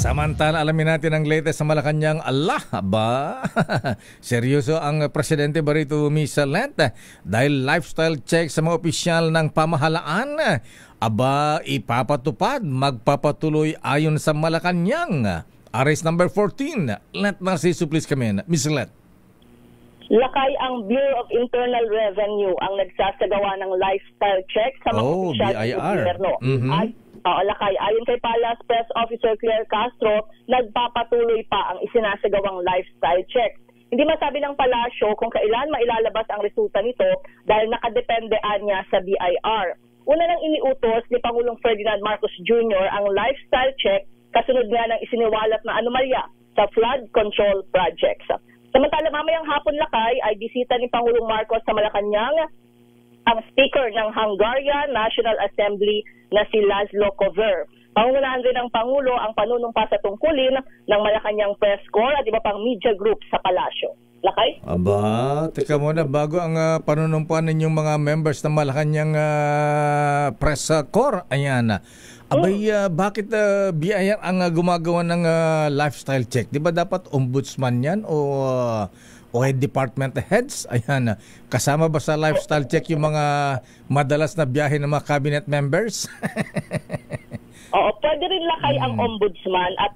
Samantala, alamin natin ang latest sa Malacanang. Allah, ba? Seryoso ang Presidente ba rito, Miss Let? Dahil lifestyle check sa mga opisyal ng pamahalaan. Aba, ipapatupad, magpapatuloy ayon sa Malacanang. Arrest number 14. Let Narciso, please come in. Miss Let. Lakay ang Bureau of Internal Revenue ang nagsasagawa ng lifestyle check sa mga opisyal ng gobyerno. Lakay, ayon kay Palace Press Officer Claire Castro, nagpapatuloy pa ang isinasagawang lifestyle check. Hindi masabi ng palasyo kung kailan mailalabas ang resulta nito dahil nakadependean niya sa BIR. Una nang iniutos ni Pangulong Ferdinand Marcos Jr. ang lifestyle check kasunod nga ng isiniwalat na anomalya sa flood control projects. Samantala, mamayang hapon, Lakay, ay bisita ni Pangulong Marcos sa Malacanang ang Speaker ng Hungarian National Assembly na si Laszlo Kövér. Pangunahan rin ng Pangulo ang panunumpa sa tungkulin ng Malacanang Press Corps at iba pang media group sa palasyo. Lakay? Aba, teka muna, bago ang panunumpuan ninyong mga members ng Malacanang Press Corps, ayan. Abay, bakit BIR ang gumagawa ng lifestyle check? Di ba dapat ombudsman yan o department heads? Ayan, kasama ba sa lifestyle check yung mga madalas na biyahe ng mga cabinet members? Oo, pwede rin, Lakay, ang ombudsman at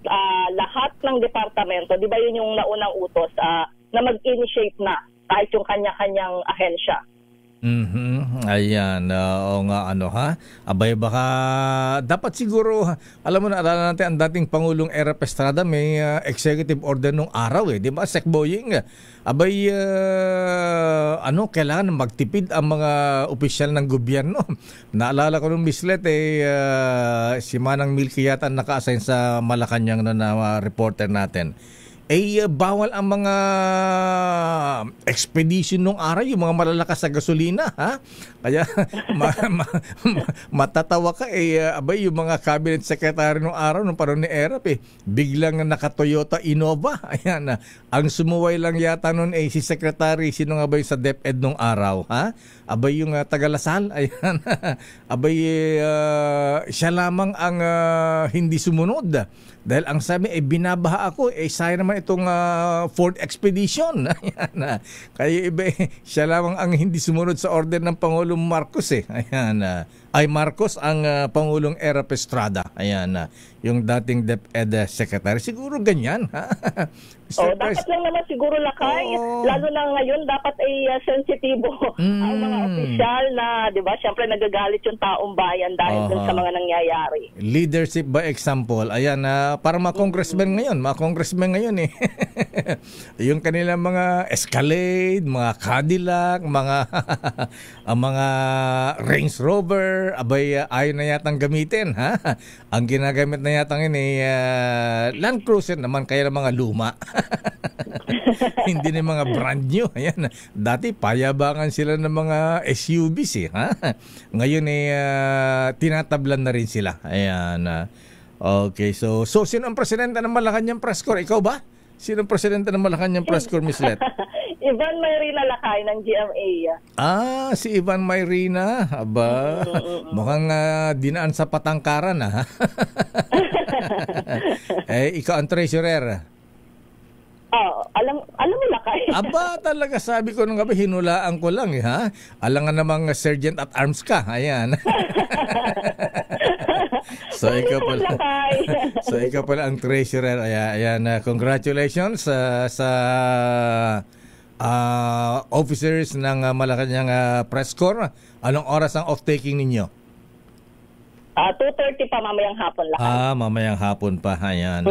lahat ng departamento. Di ba yun yung naunang utos na mag-initiate na kahit yung kanya-kanyang ahensya? Ayan, o nga abay baka dapat siguro, alam mo na, alala natin ang dating Pangulong Erap Estrada may executive order nung araw di ba, Sec Boying, abay kailangan magtipid ang mga opisyal ng gobyerno. Naalala ko nung mislet si Manang Milky yata naka-assign sa Malacanang na reporter natin. Bawal ang mga expedition nung araw, yung mga malalakas sa gasolina, ha? Kaya matatawa ka, abay, yung mga cabinet secretary nung araw, nung panahon ni Erap, biglang naka-Toyota Innova. Ayan, ang sumuway lang yata nun si Secretary, sino nga ba yung sa DepEd nung araw, ha? Abay, yung Tagalasal, ayan, abay, siya lamang ang hindi sumunod. Dahil ang sabi, binabaha ako, sayang naman itong Ford Expedition. Ayan, kaya iba, siya lamang ang hindi sumunod sa order ng Pangulong Marcos Ayan, ay Marcos ang Pangulong Erap Estrada. Ayan, yung dating DepEd Secretary. Siguro ganyan, ha? Dapat lang naman siguro, Lakay. Lalo na ngayon, dapat sensitibo ang mga opisyal na, di ba, siyempre nagagalit yung taong bayan dahil dun sa mga nangyayari. Leadership by example. Ayan, para mga congressmen ngayon, yung kanilang mga Escalade, mga Cadillac, mga Range Rover, abay, ayaw na yatang gamitin, ha? Ang ginagamit na yatang yun Land Cruiser naman, kaya ng mga luma. Hindi na mga brand new. Ayan. Dati payabangan sila ng mga SUVs ha? Ngayon tinatablan na rin sila. Ayan. Okay, so sino ang presidente ng Malacanang Press Corps? Ikaw ba? Sino ang presidente ng Malacanang Press Corps, Miss Let? Ivan Mayrina, Lakay, ng GMA. Si Ivan Mayrina. Aba, mukhang dinaan sa patangkaran, ha? Ikaw ang treasurer. Alam mo, Lakay. Aba, talaga, sabi ko nung gabi, hinulaan ko lang, ha? Alangan namang sergeant at arms ka. Ayan. So ikaw pala ang treasurer. Ayan, congratulations sa officers ng Malacanang Press Corps. Anong oras ang off-taking ninyo? 2:30 pa mamayang hapon, Lakay. Mamayang hapon pa. Ayan.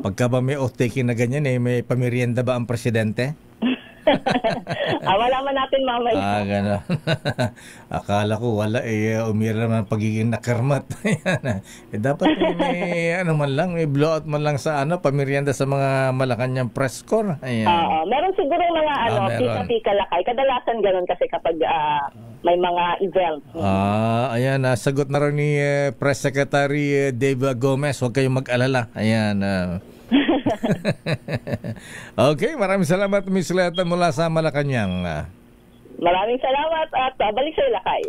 Pagka ba may off-taking na ganyan, may pamerienda ba ang presidente? Malaman natin mamaya. Gano'n. Akala ko wala, umira naman pagiging nakarmat. Dapat may may blowout man lang sa pamerienda sa mga Malacanang Press Corps. Ayan. Meron siguro mga pika-pika, Lakay. Kadalasan gano'n kasi kapag may mga event. Ayan, sagot na rin ni Press Secretary Dave Gomez, huwag kayong mag-alala. Ayan. Okay, maraming salamat, Miss Leta, mula sa Malacanang. Maraming salamat at balik sa Lakay.